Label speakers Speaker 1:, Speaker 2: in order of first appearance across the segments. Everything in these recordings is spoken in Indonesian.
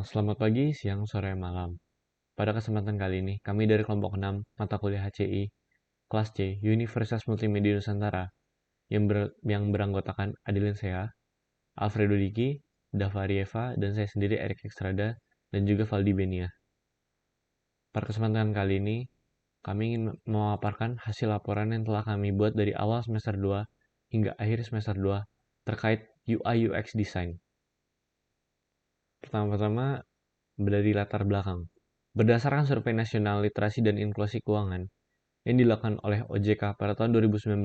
Speaker 1: Selamat pagi, siang, sore, malam. Pada kesempatan kali ini, kami dari kelompok 6 mata kuliah HCI, kelas C, Universitas Multimedia Nusantara, yang beranggotakan Adilin Sea, Alfredo Diki, Davarieva, dan saya sendiri Erik Ekstrada, dan juga Valdi Benia. Pada kesempatan kali ini, kami ingin memaparkan hasil laporan yang telah kami buat dari awal semester 2 hingga akhir semester 2 terkait UI UX Design. Pertama-tama, dari latar belakang. Berdasarkan Survei Nasional Literasi dan Inklusi Keuangan yang dilakukan oleh OJK pada tahun 2019,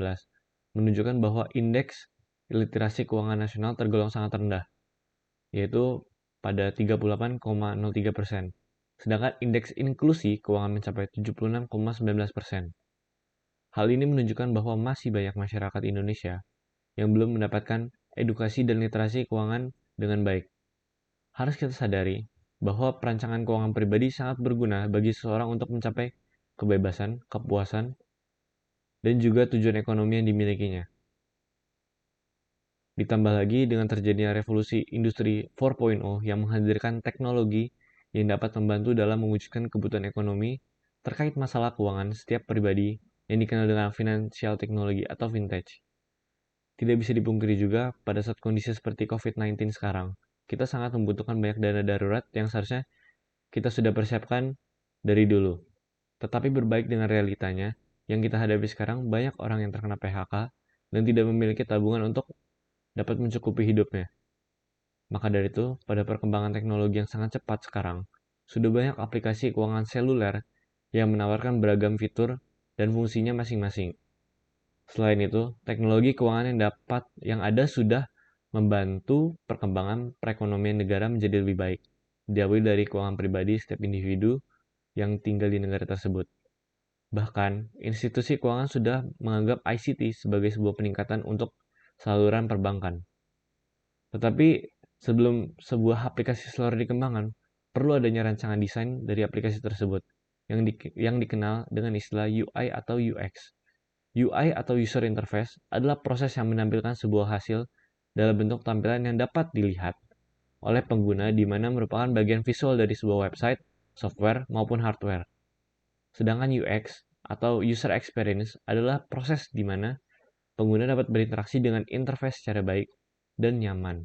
Speaker 1: menunjukkan bahwa indeks literasi keuangan nasional tergolong sangat rendah, yaitu pada 38,03%. Sedangkan indeks inklusi keuangan mencapai 76,19%. Hal ini menunjukkan bahwa masih banyak masyarakat Indonesia yang belum mendapatkan edukasi dan literasi keuangan dengan baik. Harus kita sadari bahwa perancangan keuangan pribadi sangat berguna bagi seseorang untuk mencapai kebebasan, kepuasan, dan juga tujuan ekonomi yang dimilikinya. Ditambah lagi dengan terjadinya revolusi industri 4.0 yang menghadirkan teknologi yang dapat membantu dalam mewujudkan kebutuhan ekonomi terkait masalah keuangan setiap pribadi yang dikenal dengan financial technology atau vintage. Tidak bisa dipungkiri juga pada saat kondisi seperti COVID-19 sekarang, kita sangat membutuhkan banyak dana darurat yang seharusnya kita sudah persiapkan dari dulu. Tetapi berbaik dengan realitanya, yang kita hadapi sekarang banyak orang yang terkena PHK dan tidak memiliki tabungan untuk dapat mencukupi hidupnya. Maka dari itu, pada perkembangan teknologi yang sangat cepat sekarang, sudah banyak aplikasi keuangan seluler yang menawarkan beragam fitur dan fungsinya masing-masing. Selain itu, teknologi keuangan yang ada sudah membantu perkembangan perekonomian negara menjadi lebih baik, diawali dari keuangan pribadi setiap individu yang tinggal di negara tersebut. Bahkan, institusi keuangan sudah menganggap ICT sebagai sebuah peningkatan untuk saluran perbankan. Tetapi, sebelum sebuah aplikasi seluler dikembangkan, perlu adanya rancangan desain dari aplikasi tersebut yang dikenal dengan istilah UI atau UX. UI atau User Interface adalah proses yang menampilkan sebuah hasil dalam bentuk tampilan yang dapat dilihat oleh pengguna di mana merupakan bagian visual dari sebuah website, software, maupun hardware. Sedangkan UX atau User Experience adalah proses di mana pengguna dapat berinteraksi dengan interface secara baik dan nyaman.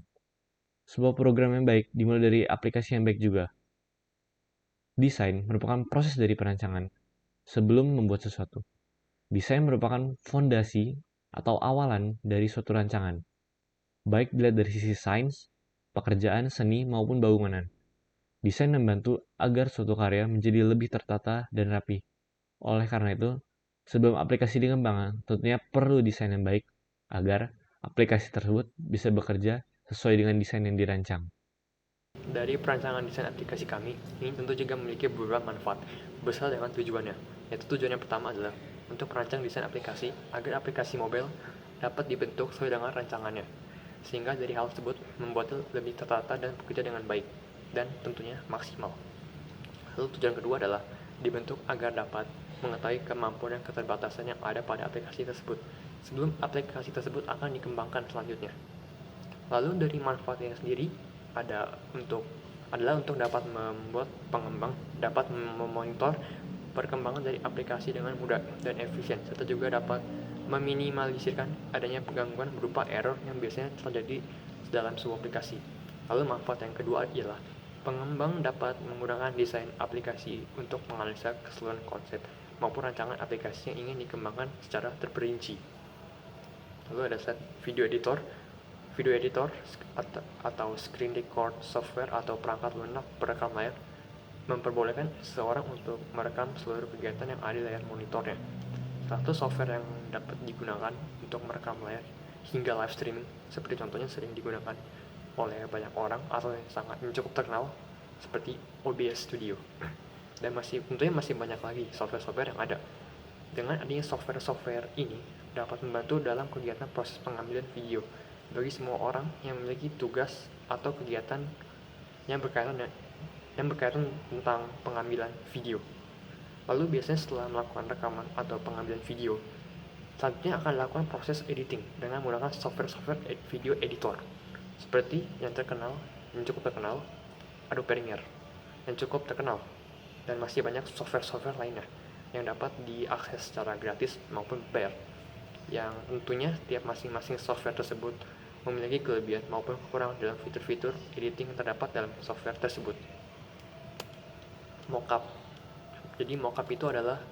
Speaker 1: Sebuah program yang baik dimulai dari aplikasi yang baik juga. Desain merupakan proses dari perancangan sebelum membuat sesuatu. Desain merupakan fondasi atau awalan dari suatu rancangan, baik dilihat dari sisi sains, pekerjaan, seni, maupun bangunan. Desain membantu agar suatu karya menjadi lebih tertata dan rapi. Oleh karena itu, sebelum aplikasi dikembangkan, tentunya perlu desain yang baik agar aplikasi tersebut bisa bekerja sesuai dengan desain yang dirancang.
Speaker 2: Dari perancangan desain aplikasi kami, ini tentu juga memiliki beberapa manfaat besar dengan tujuannya. Yaitu tujuan yang pertama adalah untuk merancang desain aplikasi agar aplikasi mobile dapat dibentuk sesuai dengan rancangannya. Sehingga dari hal tersebut membuatnya lebih tertata dan bekerja dengan baik dan tentunya maksimal. Lalu tujuan kedua adalah dibentuk agar dapat mengetahui kemampuan dan keterbatasan yang ada pada aplikasi tersebut sebelum aplikasi tersebut akan dikembangkan selanjutnya. Lalu dari manfaatnya sendiri adalah untuk dapat membuat pengembang dapat memonitor perkembangan dari aplikasi dengan mudah dan efisien, serta juga dapat meminimalisirkan adanya gangguan berupa error yang biasanya terjadi dalam sebuah aplikasi. Lalu manfaat yang kedua ialah pengembang dapat menggunakan desain aplikasi untuk menganalisa keseluruhan konsep maupun rancangan aplikasi yang ingin dikembangkan secara terperinci. Lalu ada set video editor atau screen record software atau perangkat lunak perekam layar memperbolehkan seseorang untuk merekam seluruh kegiatan yang ada di layar monitornya. Satu software yang dapat digunakan untuk merekam layar hingga live streaming seperti contohnya sering digunakan oleh banyak orang atau yang sangat cukup terkenal seperti OBS Studio. Dan tentunya masih banyak lagi software-software yang ada. Dengan adanya software-software ini dapat membantu dalam kegiatan proses pengambilan video bagi semua orang yang memiliki tugas atau kegiatan yang berkaitan tentang pengambilan video. Lalu biasanya setelah melakukan rekaman atau pengambilan video, selanjutnya akan dilakukan proses editing dengan menggunakan software video editor seperti yang cukup terkenal Adobe Premiere yang cukup terkenal, dan masih banyak software-software lainnya yang dapat diakses secara gratis maupun bayar, yang tentunya tiap masing-masing software tersebut memiliki kelebihan maupun kekurangan dalam fitur-fitur editing yang terdapat dalam software tersebut. Mockup. Jadi mockup itu adalah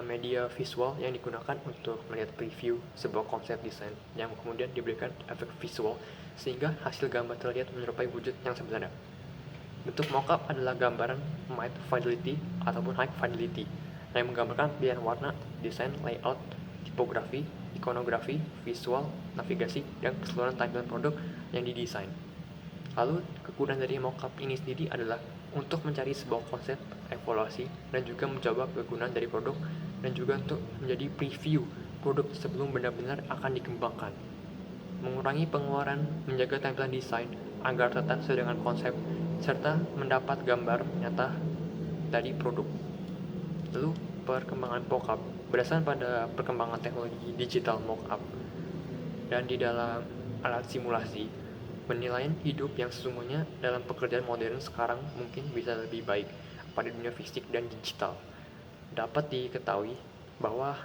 Speaker 2: media visual yang digunakan untuk melihat preview sebuah konsep desain yang kemudian diberikan efek visual sehingga hasil gambar terlihat menyerupai wujud yang sebenarnya. Bentuk mockup adalah gambaran matte fidelity ataupun high fidelity yang menggambarkan pilihan warna, desain, layout, tipografi, ikonografi, visual, navigasi, dan keseluruhan tampilan produk yang didesain. Lalu, kegunaan dari mockup ini sendiri adalah untuk mencari sebuah konsep, evaluasi, dan juga mencoba kegunaan dari produk, dan juga untuk menjadi preview produk sebelum benar-benar akan dikembangkan. Mengurangi pengeluaran, menjaga tampilan desain agar tetap sesuai dengan konsep, serta mendapat gambar nyata dari produk. Lalu, perkembangan mockup berdasarkan pada perkembangan teknologi digital mockup dan di dalam alat simulasi, penilaian hidup yang sesungguhnya dalam pekerjaan modern sekarang mungkin bisa lebih baik pada dunia fisik dan digital. Dapat diketahui bahwa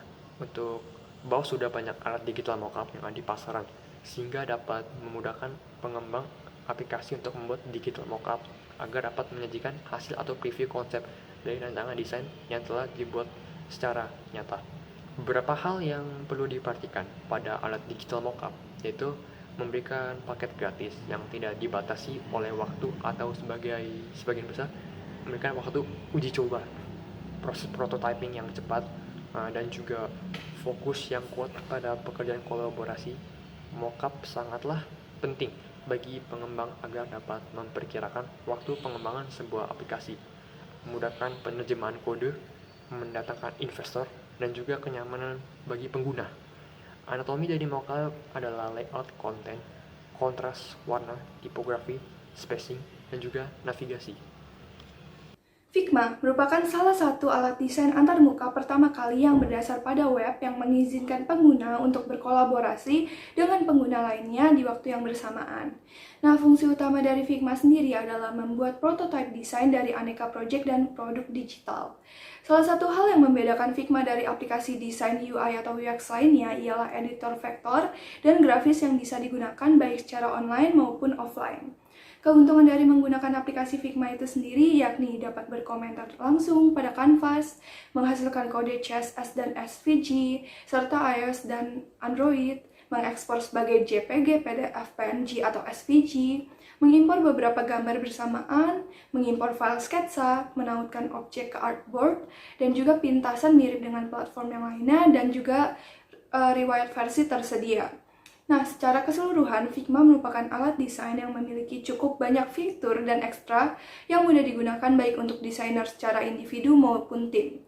Speaker 2: sudah banyak alat digital mockup yang ada di pasaran, sehingga dapat memudahkan pengembang aplikasi untuk membuat digital mockup agar dapat menyajikan hasil atau preview konsep dari rancangan desain yang telah dibuat secara nyata. Beberapa hal yang perlu diperhatikan pada alat digital mockup yaitu memberikan paket gratis yang tidak dibatasi oleh waktu atau sebagian besar memberikan waktu uji coba, proses prototyping yang cepat, dan juga fokus yang kuat pada pekerjaan kolaborasi. Mockup sangatlah penting bagi pengembang agar dapat memperkirakan waktu pengembangan sebuah aplikasi, memudahkan penerjemahan kode, mendatangkan investor, dan juga kenyamanan bagi pengguna. Anatomi dari mockup adalah layout konten, kontras, warna, tipografi, spacing, dan juga navigasi.
Speaker 3: Figma merupakan salah satu alat desain antarmuka pertama kali yang berdasar pada web yang mengizinkan pengguna untuk berkolaborasi dengan pengguna lainnya di waktu yang bersamaan. Nah, fungsi utama dari Figma sendiri adalah membuat prototipe desain dari aneka proyek dan produk digital. Salah satu hal yang membedakan Figma dari aplikasi desain UI atau UX lainnya ialah editor vektor dan grafis yang bisa digunakan baik secara online maupun offline. Keuntungan dari menggunakan aplikasi Figma itu sendiri yakni dapat berkomentar langsung pada kanvas, menghasilkan kode CSS dan SVG, serta iOS dan Android, mengekspor sebagai JPG, PDF, PNG, atau SVG, mengimpor beberapa gambar bersamaan, mengimpor file sketsa, menautkan objek ke artboard, dan juga pintasan mirip dengan platform yang lainnya, dan juga riwayat versi tersedia. Nah, secara keseluruhan, Figma merupakan alat desain yang memiliki cukup banyak fitur dan ekstra yang mudah digunakan baik untuk desainer secara individu maupun tim.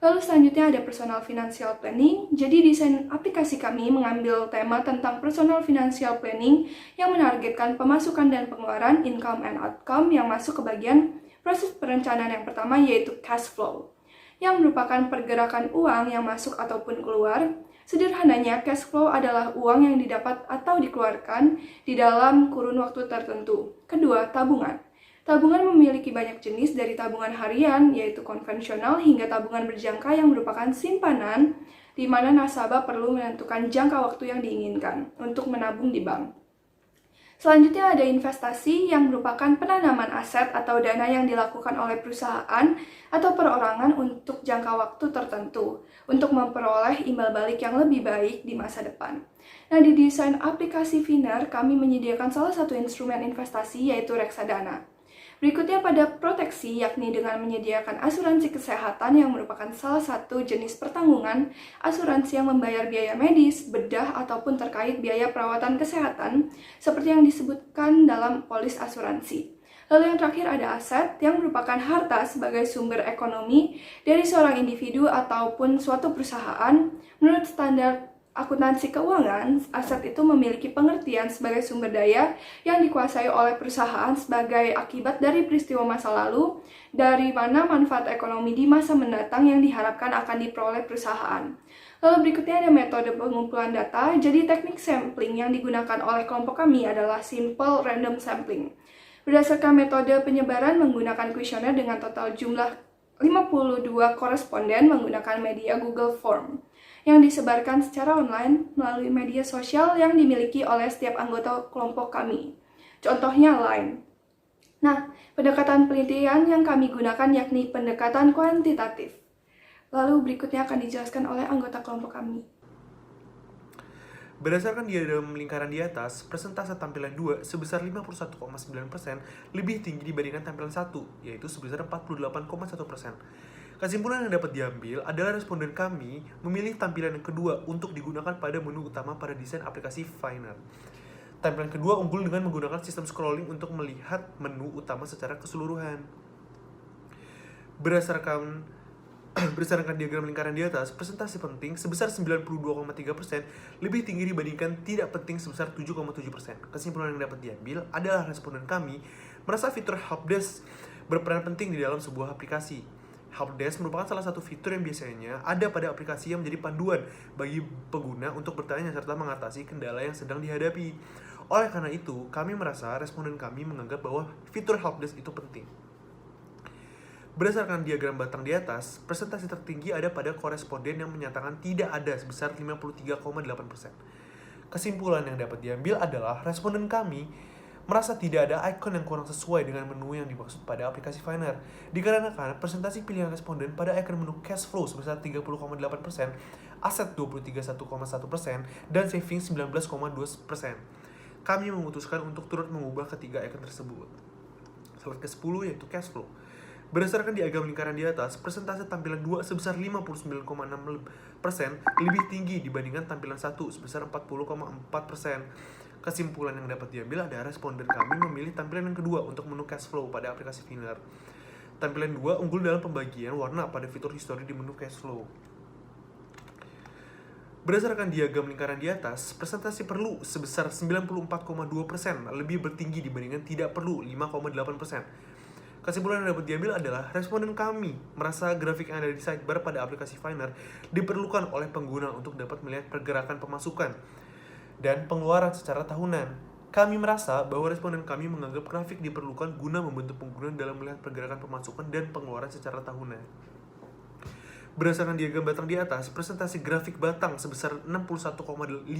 Speaker 3: Lalu selanjutnya ada personal financial planning. Jadi desain aplikasi kami mengambil tema tentang personal financial planning yang menargetkan pemasukan dan pengeluaran, income and outcome yang masuk ke bagian proses perencanaan yang pertama yaitu cash flow, yang merupakan pergerakan uang yang masuk ataupun keluar. Sederhananya, cash flow adalah uang yang didapat atau dikeluarkan di dalam kurun waktu tertentu. Kedua, tabungan. Tabungan memiliki banyak jenis dari tabungan harian, yaitu konvensional, hingga tabungan berjangka yang merupakan simpanan, di mana nasabah perlu menentukan jangka waktu yang diinginkan untuk menabung di bank. Selanjutnya ada investasi yang merupakan penanaman aset atau dana yang dilakukan oleh perusahaan atau perorangan untuk jangka waktu tertentu untuk memperoleh imbal balik yang lebih baik di masa depan. Nah, di desain aplikasi Finner, kami menyediakan salah satu instrumen investasi yaitu reksadana. Berikutnya pada proteksi, yakni dengan menyediakan asuransi kesehatan yang merupakan salah satu jenis pertanggungan asuransi yang membayar biaya medis, bedah, ataupun terkait biaya perawatan kesehatan seperti yang disebutkan dalam polis asuransi. Lalu yang terakhir ada aset yang merupakan harta sebagai sumber ekonomi dari seorang individu ataupun suatu perusahaan. Menurut standar akuntansi keuangan, aset itu memiliki pengertian sebagai sumber daya yang dikuasai oleh perusahaan sebagai akibat dari peristiwa masa lalu, dari mana manfaat ekonomi di masa mendatang yang diharapkan akan diperoleh perusahaan. Lalu berikutnya ada metode pengumpulan data. Jadi teknik sampling yang digunakan oleh kelompok kami adalah simple random sampling. Berdasarkan metode penyebaran menggunakan kuesioner dengan total jumlah 52 koresponden menggunakan media Google Form yang disebarkan secara online melalui media sosial yang dimiliki oleh setiap anggota kelompok kami. Contohnya Line. Nah, pendekatan penelitian yang kami gunakan yakni pendekatan kuantitatif. Lalu berikutnya akan dijelaskan oleh anggota kelompok kami.
Speaker 4: Berdasarkan diagram lingkaran di atas, persentase tampilan 2 sebesar 51,9% lebih tinggi dibandingkan tampilan 1, yaitu sebesar 48,1%. Kesimpulan yang dapat diambil adalah responden kami memilih tampilan yang kedua untuk digunakan pada menu utama pada desain aplikasi Finder. Tampilan kedua unggul dengan menggunakan sistem scrolling untuk melihat menu utama secara keseluruhan. Berdasarkan diagram lingkaran di atas, presentasi penting sebesar 92,3% lebih tinggi dibandingkan tidak penting sebesar 7,7%. Kesimpulan yang dapat diambil adalah responden kami merasa fitur helpdesk berperan penting di dalam sebuah aplikasi. Helpdesk merupakan salah satu fitur yang biasanya ada pada aplikasi yang menjadi panduan bagi pengguna untuk bertanya serta mengatasi kendala yang sedang dihadapi. Oleh karena itu, kami merasa responden kami menganggap bahwa fitur helpdesk itu penting. Berdasarkan diagram batang di atas, presentasi tertinggi ada pada koresponden yang menyatakan tidak ada sebesar 53,8%. Kesimpulan yang dapat diambil adalah responden kami merasa tidak ada ikon yang kurang sesuai dengan menu yang dimaksud pada aplikasi Finder. Dikarenakan presentasi pilihan responden pada ikon menu cash flow sebesar 30,8%, aset 23,1%, dan saving 19,2%. Kami memutuskan untuk turut mengubah ketiga ikon tersebut. Slide ke-10 yaitu cash flow. Berdasarkan diagram lingkaran di atas, persentase tampilan 2 sebesar 59,6% lebih tinggi dibandingkan tampilan 1 sebesar 40,4%. Kesimpulan yang dapat diambil adalah responden kami memilih tampilan yang kedua untuk menu cash flow pada aplikasi Finder. Tampilan 2 unggul dalam pembagian warna pada fitur history di menu cash flow. Berdasarkan diagram lingkaran di atas, presentasi perlu sebesar 94,2% lebih bertinggi dibandingkan tidak perlu 5,8%. Kesimpulan yang dapat diambil adalah responden kami merasa grafik yang ada di sidebar pada aplikasi Finder diperlukan oleh pengguna untuk dapat melihat pergerakan pemasukan dan pengeluaran secara tahunan. Kami merasa bahwa responden kami menganggap grafik diperlukan guna membantu pengguna dalam melihat pergerakan pemasukan dan pengeluaran secara tahunan. Berdasarkan diagram batang di atas, presentasi grafik batang sebesar 61,5%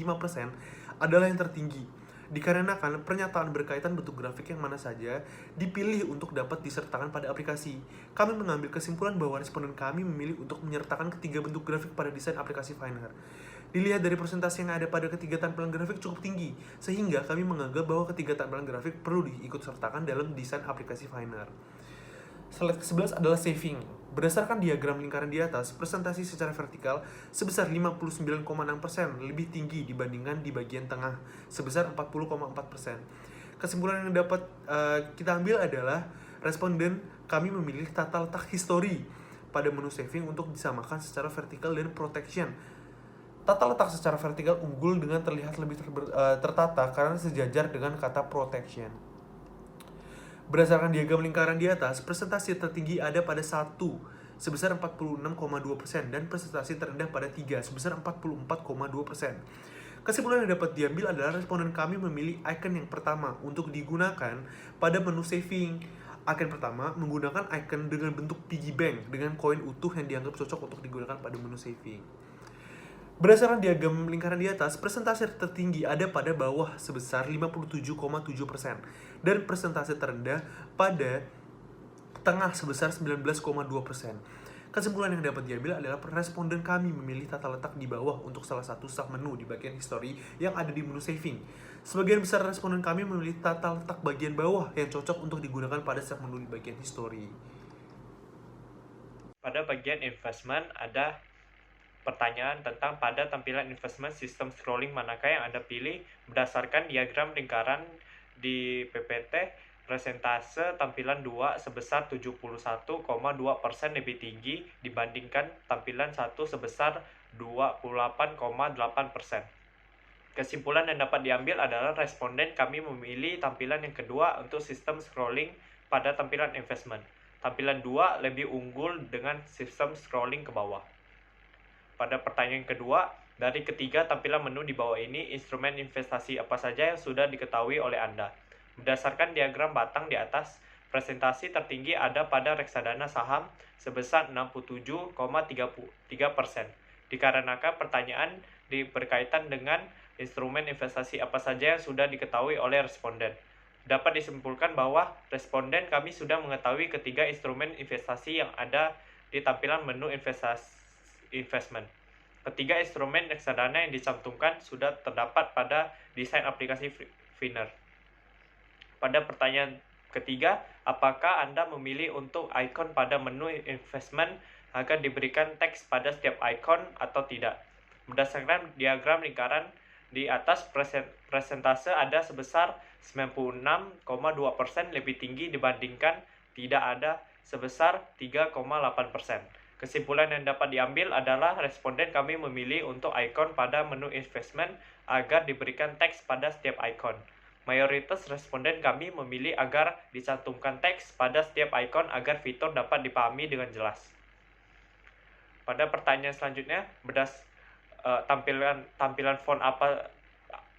Speaker 4: adalah yang tertinggi. Dikarenakan pernyataan berkaitan bentuk grafik yang mana saja dipilih untuk dapat disertakan pada aplikasi. Kami mengambil kesimpulan bahwa responden kami memilih untuk menyertakan ketiga bentuk grafik pada desain aplikasi Finder. Dilihat dari persentase yang ada pada ketiga tampilan grafik cukup tinggi, sehingga kami menganggap bahwa ketiga tampilan grafik perlu diikut sertakan dalam desain aplikasi Finder. Slide ke-11 adalah saving. Berdasarkan diagram lingkaran di atas, presentasi secara vertikal sebesar 59,6% lebih tinggi dibandingkan di bagian tengah sebesar 40,4%. Kesimpulan yang dapat kita ambil adalah responden kami memilih tata letak history pada menu saving untuk disamakan secara vertikal dan protection. Tata letak secara vertikal unggul dengan terlihat lebih tertata karena sejajar dengan kata protection. Berdasarkan diagram lingkaran di atas, presentasi tertinggi ada pada 1 sebesar 46,2% dan presentasi terendah pada 3 sebesar 44,2%. Kesimpulan yang dapat diambil adalah responden kami memilih icon yang pertama untuk digunakan pada menu saving. Icon pertama menggunakan icon dengan bentuk piggy bank dengan koin utuh yang dianggap cocok untuk digunakan pada menu saving. Berdasarkan diagram lingkaran di atas, presentasi tertinggi ada pada bawah sebesar 57,7% dan presentasi terendah pada tengah sebesar 19,2%. Kesimpulan yang dapat diambil adalah responden kami memilih tata letak di bawah untuk salah satu sub menu di bagian history yang ada di menu saving. Sebagian besar responden kami memilih tata letak bagian bawah yang cocok untuk digunakan pada sub menu di bagian history.
Speaker 2: Pada bagian investment ada pertanyaan tentang pada tampilan investment sistem scrolling manakah yang Anda pilih berdasarkan diagram lingkaran di PPT. Presentase tampilan 2 sebesar 71,2% lebih tinggi dibandingkan tampilan 1 sebesar 28,8%. Kesimpulan yang dapat diambil adalah responden kami memilih tampilan yang kedua untuk sistem scrolling pada tampilan investment. Tampilan 2 lebih unggul dengan sistem scrolling ke bawah. Pada pertanyaan kedua, dari ketiga tampilan menu di bawah ini, instrumen investasi apa saja yang sudah diketahui oleh Anda? Berdasarkan diagram batang di atas, presentasi tertinggi ada pada reksadana saham sebesar 67,33%. Dikarenakan pertanyaan berkaitan dengan instrumen investasi apa saja yang sudah diketahui oleh responden. Dapat disimpulkan bahwa responden kami sudah mengetahui ketiga instrumen investasi yang ada di tampilan menu investment. Ketiga instrumen reksadana yang dicantumkan sudah terdapat pada desain aplikasi Finner. Pada pertanyaan ketiga, apakah Anda memilih untuk ikon pada menu investment agar diberikan teks pada setiap ikon atau tidak? Berdasarkan diagram lingkaran di atas, presentase ada sebesar 96,2% lebih tinggi dibandingkan tidak ada sebesar 3,8%. Kesimpulan yang dapat diambil adalah responden kami memilih untuk ikon pada menu investment agar diberikan teks pada setiap ikon. Mayoritas responden kami memilih agar dicantumkan teks pada setiap ikon agar fitur dapat dipahami dengan jelas. Pada pertanyaan selanjutnya, tampilan font apa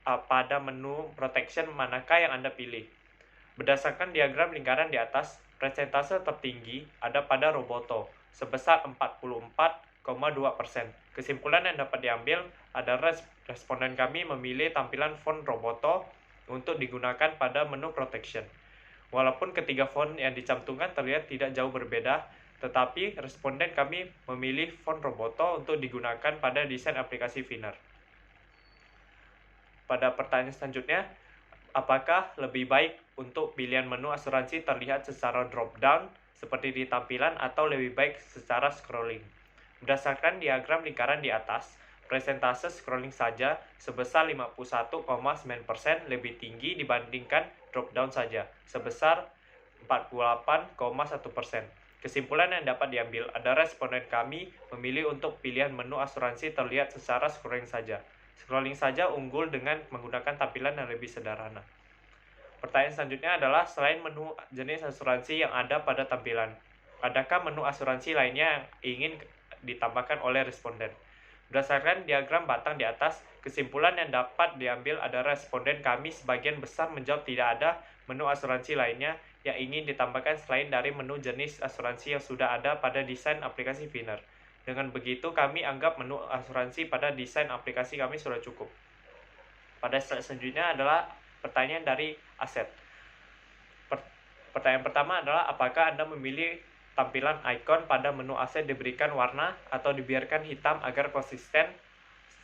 Speaker 2: pada menu protection manakah yang Anda pilih? Berdasarkan diagram lingkaran di atas, persentase tertinggi ada pada Roboto sebesar 44,2%. Kesimpulan yang dapat diambil adalah responden kami memilih tampilan font Roboto untuk digunakan pada menu protection. Walaupun ketiga font yang dicantumkan terlihat tidak jauh berbeda, tetapi responden kami memilih font Roboto untuk digunakan pada desain aplikasi Finner. Pada pertanyaan selanjutnya, apakah lebih baik untuk pilihan menu asuransi terlihat secara drop-down seperti di tampilan atau lebih baik secara scrolling? Berdasarkan diagram lingkaran di atas, presentase scrolling saja sebesar 51,9% lebih tinggi dibandingkan drop-down saja, sebesar 48,1%. Kesimpulan yang dapat diambil adalah responden kami memilih untuk pilihan menu asuransi terlihat secara scrolling saja. Scrolling saja unggul dengan menggunakan tampilan yang lebih sederhana. Pertanyaan selanjutnya adalah, selain menu jenis asuransi yang ada pada tampilan, adakah menu asuransi lainnya yang ingin ditambahkan oleh responden? Berdasarkan diagram batang di atas, kesimpulan yang dapat diambil adalah responden kami sebagian besar menjawab tidak ada menu asuransi lainnya yang ingin ditambahkan selain dari menu jenis asuransi yang sudah ada pada desain aplikasi Finner. Dengan begitu, kami anggap menu asuransi pada desain aplikasi kami sudah cukup. Pada slide selanjutnya adalah pertanyaan dari aset. Pertanyaan pertama adalah, apakah Anda memilih tampilan ikon pada menu aset diberikan warna atau dibiarkan hitam agar konsisten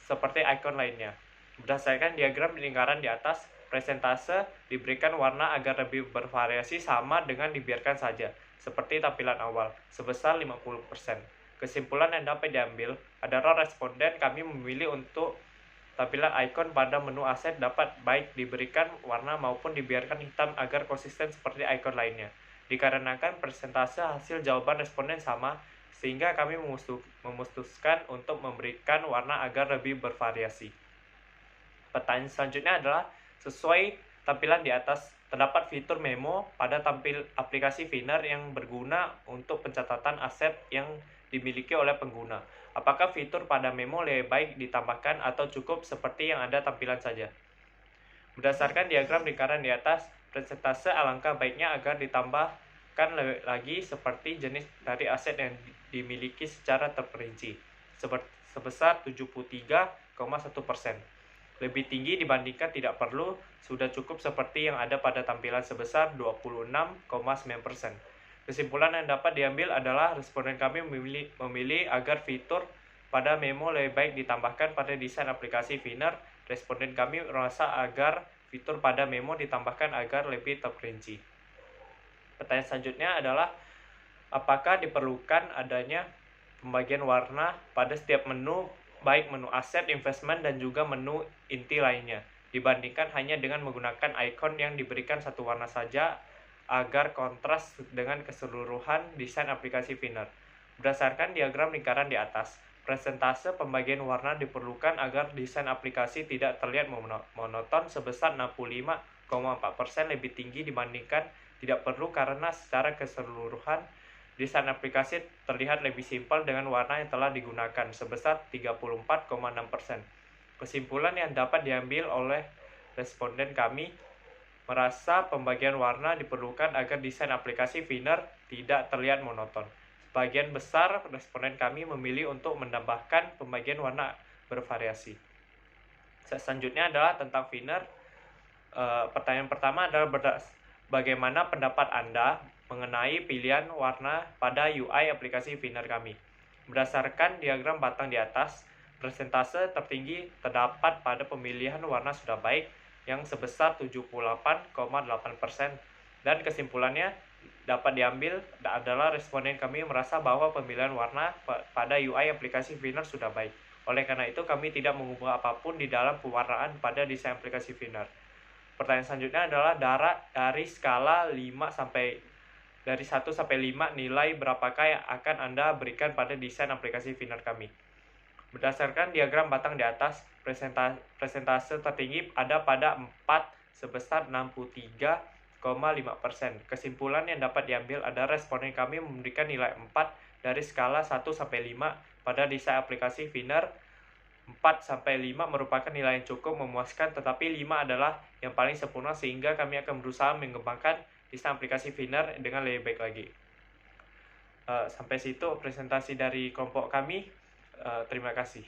Speaker 2: seperti ikon lainnya? Berdasarkan diagram lingkaran di atas, presentase diberikan warna agar lebih bervariasi sama dengan dibiarkan saja, seperti tampilan awal, sebesar 50%. Kesimpulan yang dapat diambil adalah responden kami memilih untuk tampilan ikon pada menu aset dapat baik diberikan warna maupun dibiarkan hitam agar konsisten seperti ikon lainnya. Dikarenakan persentase hasil jawaban responden sama, sehingga kami memutuskan untuk memberikan warna agar lebih bervariasi. Pertanyaan selanjutnya adalah, sesuai tampilan di atas, terdapat fitur memo pada aplikasi Finner yang berguna untuk pencatatan aset yang dimiliki oleh pengguna. Apakah fitur pada memo lebih baik ditambahkan atau cukup seperti yang ada tampilan saja? Berdasarkan diagram lingkaran di atas, persentase alangkah baiknya agar ditambahkan lagi seperti jenis dari aset yang dimiliki secara terperinci, sebesar 73,1%. Lebih tinggi dibandingkan tidak perlu, sudah cukup seperti yang ada pada tampilan sebesar 26,9%. Kesimpulan yang dapat diambil adalah responden kami memilih agar fitur pada memo lebih baik ditambahkan pada desain aplikasi Finner. Responden kami merasa agar fitur pada memo ditambahkan agar lebih terperinci. Pertanyaan selanjutnya adalah, apakah diperlukan adanya pembagian warna pada setiap menu, baik menu aset, investment, dan juga menu inti lainnya, dibandingkan hanya dengan menggunakan ikon yang diberikan satu warna saja agar kontras dengan keseluruhan desain aplikasi Finner. Berdasarkan diagram lingkaran di atas, presentase pembagian warna diperlukan agar desain aplikasi tidak terlihat monoton sebesar 65,4% lebih tinggi dibandingkan tidak perlu, karena secara keseluruhan desain aplikasi terlihat lebih simpel dengan warna yang telah digunakan sebesar 34,6%. Kesimpulan yang dapat diambil oleh responden kami
Speaker 5: merasa pembagian warna diperlukan agar desain aplikasi Finner tidak terlihat monoton. Sebagian besar responden kami memilih untuk menambahkan pembagian warna bervariasi. Selanjutnya adalah tentang Finner. Pertanyaan pertama adalah bagaimana pendapat Anda mengenai pilihan warna pada UI aplikasi Finner kami? Berdasarkan diagram batang di atas, persentase tertinggi terdapat pada pemilihan warna sudah baik yang sebesar 78,8%, dan kesimpulannya dapat diambil adalah responden kami merasa bahwa pemilihan warna pada UI aplikasi Finner sudah baik. Oleh karena itu, kami tidak mengubah apapun di dalam pewarnaan pada desain aplikasi Finner. Pertanyaan selanjutnya adalah dari skala 1 sampai 5 nilai berapakah yang akan Anda berikan pada desain aplikasi Finner kami? Berdasarkan diagram batang di atas, presentase tertinggi ada pada 4 sebesar 63,5%. Kesimpulan yang dapat diambil adalah responden kami memberikan nilai 4 dari skala 1 sampai 5 pada desain aplikasi Finner. 4 sampai 5 merupakan nilai yang cukup memuaskan, tetapi 5 adalah yang paling sempurna, sehingga kami akan berusaha mengembangkan desain aplikasi Finner dengan lebih baik lagi. Sampai situ presentasi dari kelompok kami. Terima kasih.